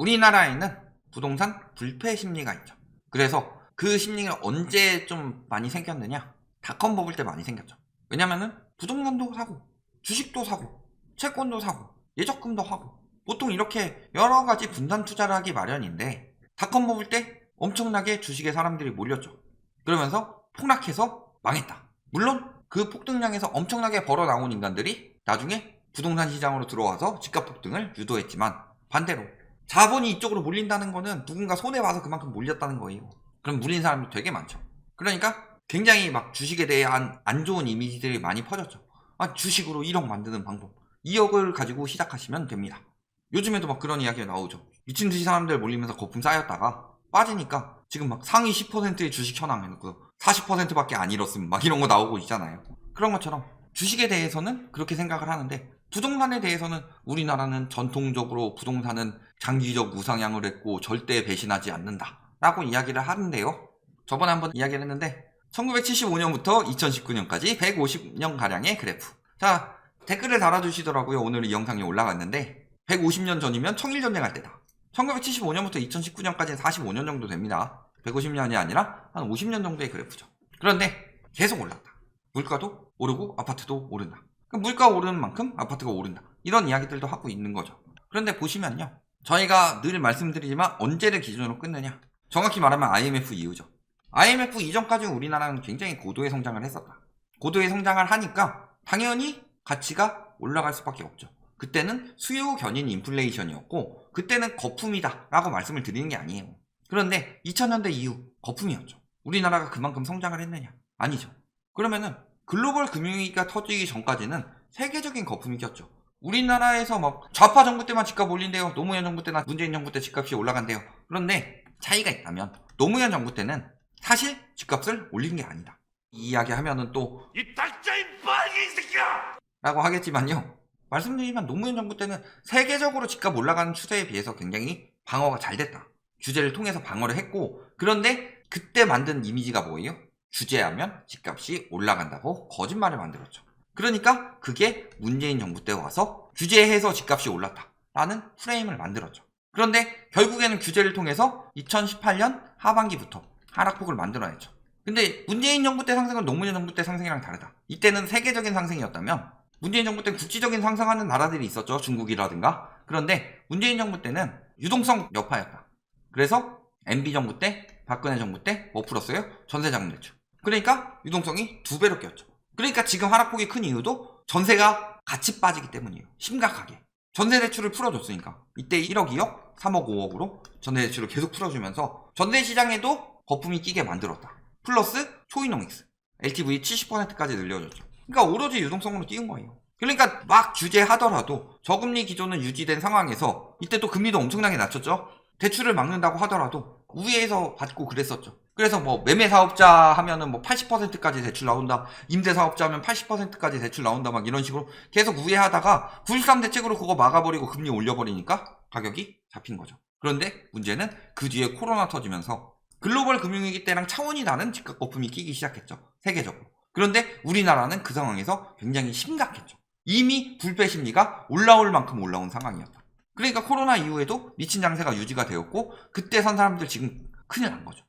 우리나라에는 부동산 불패 심리가 있죠. 그래서 그 심리가 언제 좀 많이 생겼느냐? 닷컴 버블 때 많이 생겼죠. 왜냐면은 부동산도 사고, 주식도 사고, 채권도 사고, 예적금도 하고, 보통 이렇게 여러 가지 분산 투자를 하기 마련인데, 닷컴 버블 때 엄청나게 주식에 사람들이 몰렸죠. 그러면서 폭락해서 망했다. 물론 그 폭등량에서 엄청나게 벌어 나온 인간들이 나중에 부동산 시장으로 들어와서 집값 폭등을 유도했지만, 반대로 자본이 이쪽으로 몰린다는 거는 누군가 손해봐서 그만큼 몰렸다는 거예요. 그럼 물린 사람도 되게 많죠. 그러니까 굉장히 막 주식에 대한 안 좋은 이미지들이 많이 퍼졌죠. 주식으로 1억 만드는 방법, 2억을 가지고 시작하시면 됩니다. 요즘에도 막 그런 이야기가 나오죠. 미친듯이 사람들 몰리면서 거품 쌓였다가 빠지니까 지금 막 상위 10%의 주식 현황 해놓고 40%밖에 안 잃었음 막 이런 거 나오고 있잖아요. 그런 것처럼 주식에 대해서는 그렇게 생각을 하는데, 부동산에 대해서는 우리나라는 전통적으로 부동산은 장기적 우상향을 했고 절대 배신하지 않는다 라고 이야기를 하는데요. 저번에 한번 이야기를 했는데 1975년부터 2019년까지 150년가량의 그래프. 자, 댓글을 달아주시더라고요. 오늘 이 영상이 올라갔는데 150년 전이면 청일전쟁 할 때다. 1975년부터 2019년까지는 45년 정도 됩니다. 150년이 아니라 한 50년 정도의 그래프죠. 그런데 계속 올랐다. 물가도 오르고 아파트도 오른다. 그럼 물가 오르는 만큼 아파트가 오른다. 이런 이야기들도 하고 있는 거죠. 그런데 보시면요. 저희가 늘 말씀드리지만 언제를 기준으로 끊느냐. 정확히 말하면 IMF 이후죠. IMF 이전까지 우리나라는 굉장히 고도의 성장을 했었다. 고도의 성장을 하니까 당연히 가치가 올라갈 수밖에 없죠. 그때는 수요 견인 인플레이션이었고 그때는 거품이다 라고 말씀을 드리는 게 아니에요. 그런데 2000년대 이후 거품이었죠. 우리나라가 그만큼 성장을 했느냐? 아니죠. 그러면은 글로벌 금융위기가 터지기 전까지는 세계적인 거품이 꼈죠. 우리나라에서 막 좌파 정부 때만 집값 올린대요. 노무현 정부 때나 문재인 정부 때 집값이 올라간대요. 그런데 차이가 있다면 노무현 정부 때는 사실 집값을 올린 게 아니다. 이 이야기 하면은 또 이 달짜인 빨갱이 새끼야! 라고 하겠지만요. 말씀드리면 노무현 정부 때는 세계적으로 집값 올라가는 추세에 비해서 굉장히 방어가 잘 됐다. 규제를 통해서 방어를 했고, 그런데 그때 만든 이미지가 뭐예요? 규제하면 집값이 올라간다고 거짓말을 만들었죠. 그러니까 그게 문재인 정부 때 와서 규제해서 집값이 올랐다 라는 프레임을 만들었죠. 그런데 결국에는 규제를 통해서 2018년 하반기부터 하락폭을 만들어냈죠. 근데 문재인 정부 때 상승은 노무현 정부 때 상승이랑 다르다. 이때는 세계적인 상승이었다면 문재인 정부 때는 국지적인 상승하는 나라들이 있었죠. 중국이라든가. 그런데 문재인 정부 때는 유동성 여파였다. 그래서 MB 정부 때, 박근혜 정부 때 뭐 풀었어요? 전세자금 대출. 그러니까 유동성이 2배로 꼈죠. 그러니까 지금 하락폭이 큰 이유도 전세가 같이 빠지기 때문이에요. 심각하게. 전세대출을 풀어줬으니까. 이때 1억, 2억, 3억, 5억으로 전세대출을 계속 풀어주면서 전세시장에도 거품이 끼게 만들었다. 플러스 초이노믹스. LTV 70%까지 늘려줬죠. 그러니까 오로지 유동성으로 띄운 거예요. 그러니까 막 규제하더라도 저금리 기조는 유지된 상황에서 이때 또 금리도 엄청나게 낮췄죠. 대출을 막는다고 하더라도 우회해서 받고 그랬었죠. 그래서 뭐 매매사업자 하면은 뭐 80%까지 대출 나온다, 임대사업자 하면 80%까지 대출 나온다, 막 이런 식으로 계속 우회하다가 9.13 대책으로 그거 막아버리고 금리 올려버리니까 가격이 잡힌 거죠. 그런데 문제는 그 뒤에 코로나 터지면서 글로벌 금융위기 때랑 차원이 다른 집값 거품이 끼기 시작했죠. 세계적으로. 그런데 우리나라는 그 상황에서 굉장히 심각했죠. 이미 불패 심리가 올라올 만큼 올라온 상황이었다. 그러니까 코로나 이후에도 미친 장세가 유지가 되었고 그때 산 사람들 지금 큰일 난 거죠.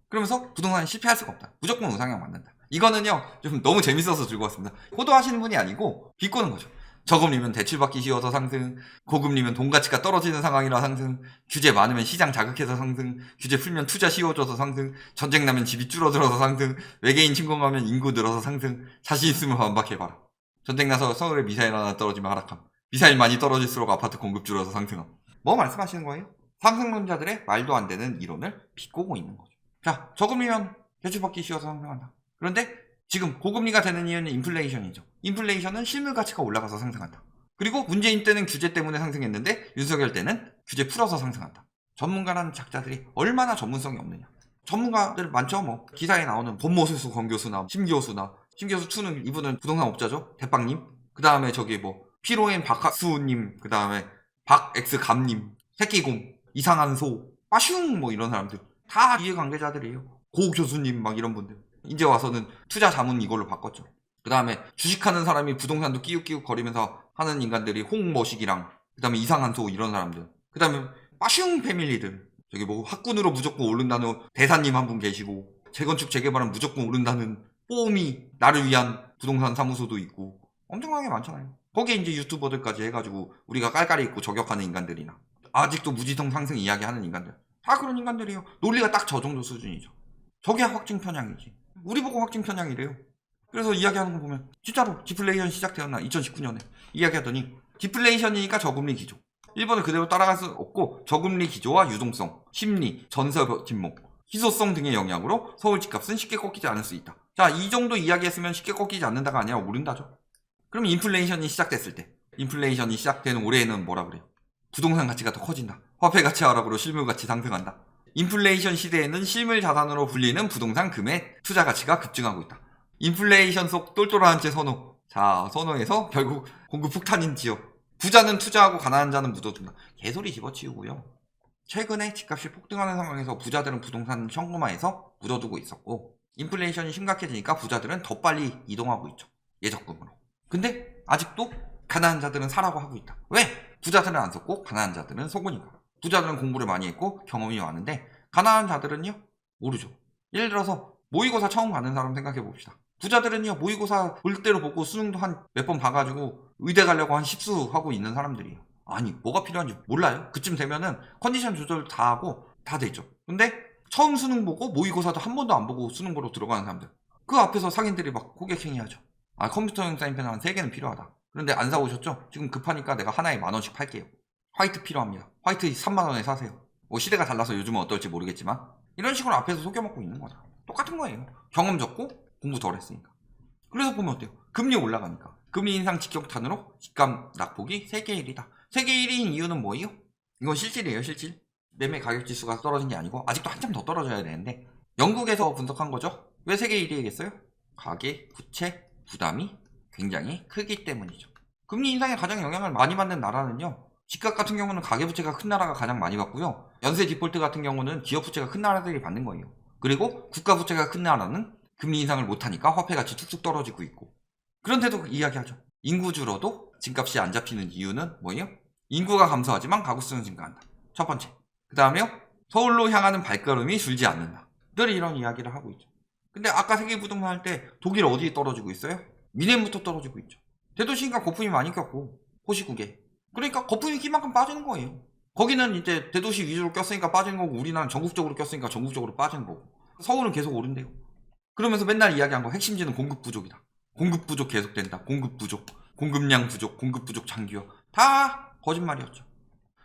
그러면서 부동산이 실패할 수가 없다. 무조건 우상향 맞는다. 이거는요 좀 너무 재밌어서 즐거웠습니다. 호도하시는 분이 아니고 비꼬는 거죠. 저금리면 대출받기 쉬워서 상승, 고금리면 돈 가치가 떨어지는 상황이라 상승, 규제 많으면 시장 자극해서 상승, 규제 풀면 투자 쉬워져서 상승, 전쟁 나면 집이 줄어들어서 상승, 외계인 침공하면 인구 늘어서 상승, 자신 있으면 반박해봐라. 전쟁 나서 서울에 미사일 하나 떨어지면 하락함, 미사일 많이 떨어질수록 아파트 공급 줄어서 상승함. 뭐 말씀하시는 거예요? 상승론자들의 말도 안 되는 이론을 비꼬고 있는 거죠. 자, 저금리면 대출받기 쉬워서 상승한다. 그런데 지금 고금리가 되는 이유는 인플레이션이죠. 인플레이션은 실물 가치가 올라가서 상승한다. 그리고 문재인 때는 규제 때문에 상승했는데 윤석열 때는 규제 풀어서 상승한다. 전문가라는 작자들이 얼마나 전문성이 없느냐. 전문가들 많죠. 뭐 기사에 나오는 권모술수 권교수나 심교수나, 심교수 2는 이분은 부동산 업자죠. 대빵님. 그 다음에 저기 뭐 피로엔 박학수님, 그 다음에 박X감님, 새끼곰, 이상한 소, 빠슝 뭐 이런 사람들 다 이해관계자들이에요. 고 교수님 막 이런 분들. 이제 와서는 투자 자문 이걸로 바꿨죠. 그 다음에 주식하는 사람이 부동산도 끼욱끼욱 거리면서 하는 인간들이 홍머식이랑 그 다음에 이상한 소 이런 사람들. 그 다음에 빠슝 패밀리들. 저기 뭐 학군으로 무조건 오른다는 대사님 한 분 계시고, 재건축 재개발은 무조건 오른다는 뽀미 나를 위한 부동산 사무소도 있고, 엄청나게 많잖아요. 거기에 이제 유튜버들까지 해가지고 우리가 깔깔이 있고 저격하는 인간들이나 아직도 무지성 상승 이야기하는 인간들, 다 그런 인간들이에요. 논리가 딱 저 정도 수준이죠. 저게 확증 편향이지. 우리 보고 확증 편향이래요. 그래서 이야기하는 거 보면 진짜로 디플레이션 시작되었나 2019년에 이야기하더니 디플레이션이니까 저금리 기조, 일본을 그대로 따라갈 수 없고 저금리 기조와 유동성, 심리, 전세 뒷목, 희소성 등의 영향으로 서울 집값은 쉽게 꺾이지 않을 수 있다. 자, 이 정도 이야기했으면 쉽게 꺾이지 않는다가 아니라 오른다죠. 그럼 인플레이션이 시작됐을 때, 인플레이션이 시작되는 올해에는 뭐라 그래요? 부동산 가치가 더 커진다. 화폐 가치 하락으로 실물 가치 상승한다. 인플레이션 시대에는 실물 자산으로 불리는 부동산 금의 투자 가치가 급증하고 있다. 인플레이션 속 똘똘한 채 선호. 자, 선호에서 결국 공급 폭탄인지요. 부자는 투자하고 가난한 자는 묻어둔다. 개소리 집어치우고요. 최근에 집값이 폭등하는 상황에서 부자들은 부동산 현금화해서 묻어두고 있었고, 인플레이션이 심각해지니까 부자들은 더 빨리 이동하고 있죠. 예적금으로. 근데 아직도 가난한 자들은 사라고 하고 있다. 왜? 부자들은 안 썼고 가난한 자들은 속으니까. 부자들은 공부를 많이 했고 경험이 많은데 가난한 자들은요? 모르죠. 예를 들어서 모의고사 처음 가는 사람 생각해 봅시다. 부자들은요, 모의고사 볼 대로 보고 수능도 한 몇 번 봐가지고 의대 가려고 한 10수 하고 있는 사람들이에요. 아니, 뭐가 필요한지 몰라요. 그쯤 되면은 컨디션 조절 다 하고 다 되죠. 근데 처음 수능 보고 모의고사도 한 번도 안 보고 수능 보러 들어가는 사람들, 그 앞에서 상인들이 막 호객행위 하죠. 아, 컴퓨터용 사인펜 한 3개는 필요하다. 그런데 안 사오셨죠? 지금 급하니까 내가 하나에 10,000원씩 팔게요. 화이트 필요합니다. 화이트 30,000원에 사세요. 뭐 시대가 달라서 요즘은 어떨지 모르겠지만 이런 식으로 앞에서 속여먹고 있는 거다. 똑같은 거예요. 경험 적고 공부 덜 했으니까. 그래서 보면 어때요? 금리 올라가니까. 금리 인상 직격탄으로 집값 낙폭이 세계 1위다. 세계 1위인 이유는 뭐예요? 이건 실질이에요, 실질. 매매 가격 지수가 떨어진 게 아니고 아직도 한참 더 떨어져야 되는데 영국에서 분석한 거죠. 왜 세계 1위겠어요? 가계, 부채, 부담이 굉장히 크기 때문이죠. 금리 인상에 가장 영향을 많이 받는 나라는요, 집값 같은 경우는 가계부채가 큰 나라가 가장 많이 받고요, 연쇄 디폴트 같은 경우는 기업부채가 큰 나라들이 받는 거예요. 그리고 국가부채가 큰 나라는 금리 인상을 못하니까 화폐가치 툭툭 떨어지고 있고. 그런데도 이야기하죠. 인구 줄어도 집값이 안 잡히는 이유는 뭐예요? 인구가 감소하지만 가구수는 증가한다. 첫 번째. 그 다음에요, 서울로 향하는 발걸음이 줄지 않는다. 늘 이런 이야기를 하고 있죠. 근데 아까 세계부동산 할 때 독일 어디에 떨어지고 있어요? 미넨부터 떨어지고 있죠. 대도시니까 거품이 많이 꼈고, 호시국에. 그러니까 거품이 끼만큼 빠지는 거예요. 거기는 이제 대도시 위주로 꼈으니까 빠지는 거고, 우리나라는 전국적으로 꼈으니까 전국적으로 빠지는 거고. 서울은 계속 오른대요. 그러면서 맨날 이야기한 거, 핵심지는 공급 부족이다. 공급 부족 계속된다. 공급 부족, 공급량 부족, 공급 부족 장기화. 다 거짓말이었죠.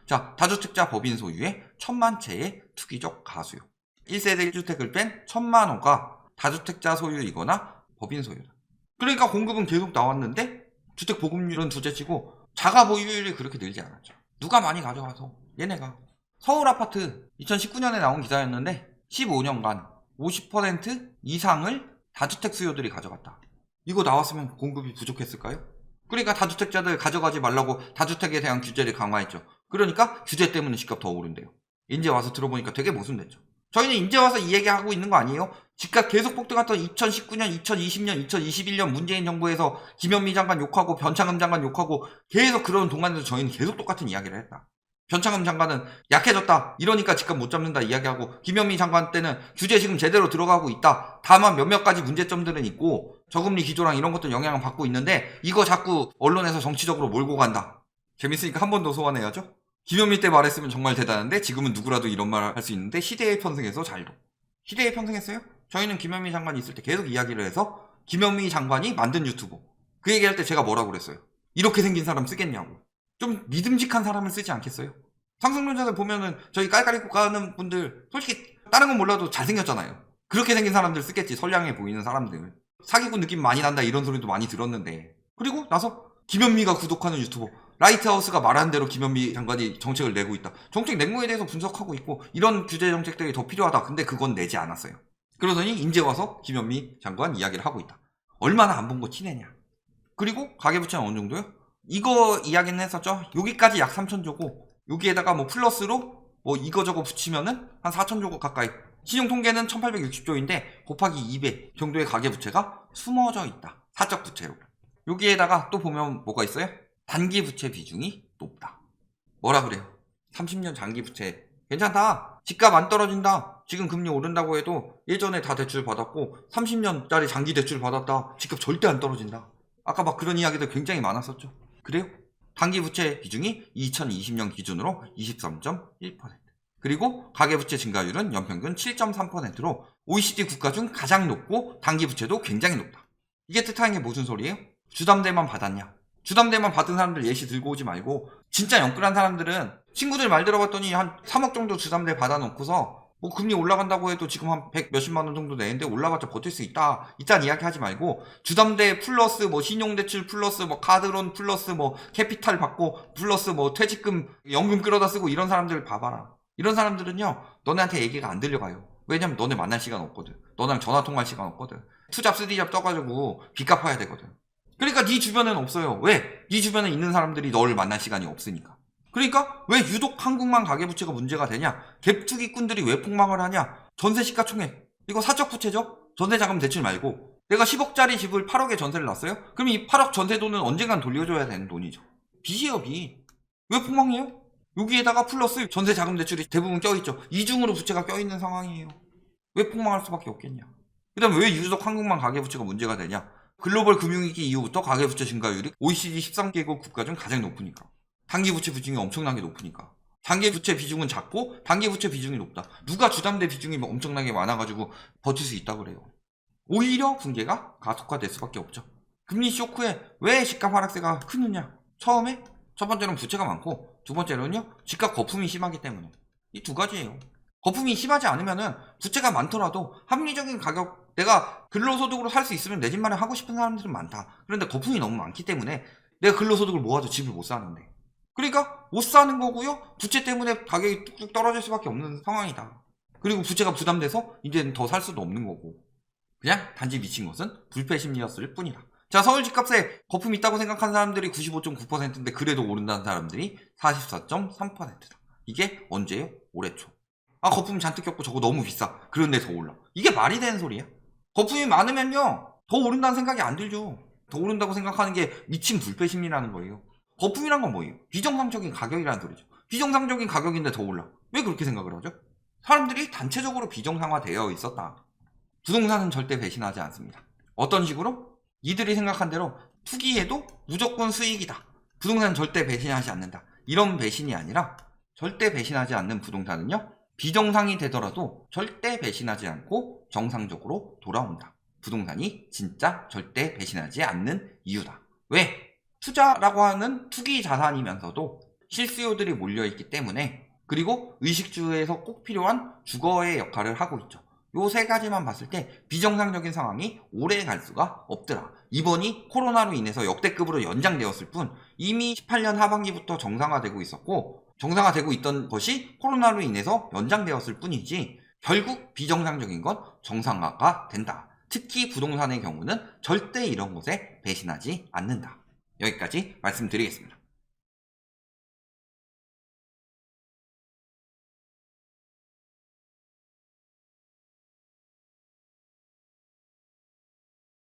자, 다주택자 법인 소유의 1,000만 채의 투기적 가수요. 1세대 1주택을 뺀 1,000만 호가 다주택자 소유이거나 법인 소유다. 그러니까 공급은 계속 나왔는데 주택 보급률은 둘째치고 자가 보유율이 그렇게 늘지 않았죠. 누가 많이 가져가서 얘네가. 서울 아파트 2019년에 나온 기사였는데 15년간 50% 이상을 다주택 수요들이 가져갔다. 이거 나왔으면 공급이 부족했을까요? 그러니까 다주택자들 가져가지 말라고 다주택에 대한 규제를 강화했죠. 그러니까 규제 때문에 집값 더 오른대요. 이제 와서 들어보니까 되게 모순됐죠. 저희는 이제 와서 이 얘기하고 있는 거 아니에요? 집값 계속 폭등했던 2019년, 2020년, 2021년 문재인 정부에서 김현미 장관 욕하고 변창흠 장관 욕하고 계속 그런 동안에도 저희는 계속 똑같은 이야기를 했다. 변창흠 장관은 약해졌다, 이러니까 집값 못 잡는다 이야기하고, 김현미 장관 때는 규제 지금 제대로 들어가고 있다, 다만 몇몇 가지 문제점들은 있고 저금리 기조랑 이런 것들 영향을 받고 있는데 이거 자꾸 언론에서 정치적으로 몰고 간다. 재밌으니까 한 번 더 소환해야죠. 김현미 때 말했으면 정말 대단한데 지금은 누구라도 이런 말 할 수 있는데 시대에 편승해서 잘도. 시대에 편승했어요? 저희는 김현미 장관이 있을 때 계속 이야기를 해서 김현미 장관이 만든 유튜버, 그 얘기할 때 제가 뭐라고 그랬어요? 이렇게 생긴 사람 쓰겠냐고. 좀 믿음직한 사람을 쓰지 않겠어요? 상승론자들 보면은 저희 깔깔이 가는 분들 솔직히 다른 건 몰라도 잘생겼잖아요. 그렇게 생긴 사람들 쓰겠지. 선량해 보이는 사람들. 사기꾼 느낌 많이 난다 이런 소리도 많이 들었는데, 그리고 나서 김현미가 구독하는 유튜버, 라이트하우스가 말한 대로 김현미 장관이 정책을 내고 있다. 정책 낸 거에 대해서 분석하고 있고 이런 규제 정책들이 더 필요하다. 근데 그건 내지 않았어요. 그러더니 이제 와서 김현미 장관 이야기를 하고 있다. 얼마나 안 본 거 티내냐. 그리고 가계부채는 어느 정도요? 이거 이야기는 했었죠. 여기까지 약 3,000조고 여기에다가 뭐 플러스로 뭐 이거저거 붙이면은 한 4,000조 가까이. 신용통계는 1860조인데 곱하기 200 정도의 가계부채가 숨어져 있다. 사적 부채로. 여기에다가 또 보면 뭐가 있어요? 단기 부채 비중이 높다. 뭐라 그래요? 30년 장기 부채 괜찮다. 집값 안 떨어진다. 지금 금리 오른다고 해도 예전에 다 대출 받았고 30년짜리 장기 대출 받았다. 집값 절대 안 떨어진다. 아까 막 그런 이야기도 굉장히 많았었죠. 그래요? 단기 부채 비중이 2020년 기준으로 23.1%. 그리고 가계부채 증가율은 연평균 7.3%로 OECD 국가 중 가장 높고 단기 부채도 굉장히 높다. 이게 뜻하는 게 무슨 소리예요? 주담대만 받았냐? 주담대만 받은 사람들 예시 들고 오지 말고 진짜 영끌한 사람들은 친구들 말 들어봤더니 한 3억 정도 주담대 받아놓고서 뭐 금리 올라간다고 해도 지금 한 100 몇십만 원 정도 내는데 올라갔자 버틸 수 있다. 이딴 이야기 하지 말고 주담대 플러스 뭐 신용대출 플러스 뭐 카드론 플러스 뭐 캐피탈 받고 플러스 뭐 퇴직금 연금 끌어다 쓰고 이런 사람들 봐봐라. 이런 사람들은요 너네한테 얘기가 안 들려가요. 왜냐면 너네 만날 시간 없거든. 너랑 전화 통화할 시간 없거든. 투잡 쓰디잡 떠가지고 빚 갚아야 되거든. 그러니까 네 주변에는 없어요. 왜? 네 주변에 있는 사람들이 너를 만날 시간이 없으니까. 그러니까 왜 유독 한국만 가계부채가 문제가 되냐? 갭투기꾼들이 왜 폭망을 하냐? 전세 시가총액. 이거 사적 부채죠? 전세자금 대출 말고. 내가 10억짜리 집을 8억에 전세를 놨어요? 그럼 이 8억 전세 돈은 언젠간 돌려줘야 되는 돈이죠. 빚이에요, 빚. 왜 폭망해요? 여기에다가 플러스 전세 자금 대출이 대부분 껴있죠. 이중으로 부채가 껴있는 상황이에요. 왜 폭망할 수밖에 없겠냐? 그 다음에 왜 유독 한국만 가계부채가 문제가 되냐? 글로벌 금융위기 이후부터 가계부채 증가율이 OECD 13개국 국가 중 가장 높으니까. 단기부채 비중이 엄청나게 높으니까. 단기부채 비중은 작고 단기부채 비중이 높다. 누가 주담대 비중이 엄청나게 많아가지고 버틸 수 있다고 그래요. 오히려 붕괴가 가속화될 수밖에 없죠. 금리 쇼크에 왜 집값 하락세가 크느냐? 처음에 첫 번째로는 부채가 많고 두 번째로는요 집값 거품이 심하기 때문에. 이 두 가지예요. 거품이 심하지 않으면은 부채가 많더라도 합리적인 가격, 내가 근로소득으로 살 수 있으면 내 집 마련 하고 싶은 사람들은 많다. 그런데 거품이 너무 많기 때문에 내가 근로소득을 모아도 집을 못 사는데. 그러니까 못 사는 거고요. 부채 때문에 가격이 뚝뚝 떨어질 수밖에 없는 상황이다. 그리고 부채가 부담돼서 이제는 더 살 수도 없는 거고. 그냥 단지 미친 것은 불패 심리였을 뿐이다. 자, 서울 집값에 거품 있다고 생각하는 사람들이 95.9%인데 그래도 오른다는 사람들이 44.3%다. 이게 언제예요? 올해 초. 아, 거품 잔뜩 꼈고 저거 너무 비싸. 그런데 더 올라. 이게 말이 되는 소리야? 거품이 많으면요 더 오른다는 생각이 안 들죠. 더 오른다고 생각하는 게 미친 불패 심리라는 거예요. 거품이란 건 뭐예요? 비정상적인 가격이라는 소리죠. 비정상적인 가격인데 더 올라. 왜 그렇게 생각을 하죠? 사람들이 단체적으로 비정상화되어 있었다. 부동산은 절대 배신하지 않습니다. 어떤 식으로? 이들이 생각한 대로 투기해도 무조건 수익이다. 부동산은 절대 배신하지 않는다. 이런 배신이 아니라 절대 배신하지 않는 부동산은요 비정상이 되더라도 절대 배신하지 않고 정상적으로 돌아온다. 부동산이 진짜 절대 배신하지 않는 이유다. 왜? 투자라고 하는 투기 자산이면서도 실수요들이 몰려있기 때문에, 그리고 의식주에서 꼭 필요한 주거의 역할을 하고 있죠. 요 세 가지만 봤을 때 비정상적인 상황이 오래 갈 수가 없더라. 이번이 코로나로 인해서 역대급으로 연장되었을 뿐 이미 18년 하반기부터 정상화되고 있었고, 정상화되고 있던 것이 코로나로 인해서 연장되었을 뿐이지 결국 비정상적인 건 정상화가 된다. 특히 부동산의 경우는 절대 이런 것에 배신하지 않는다. 여기까지 말씀드리겠습니다.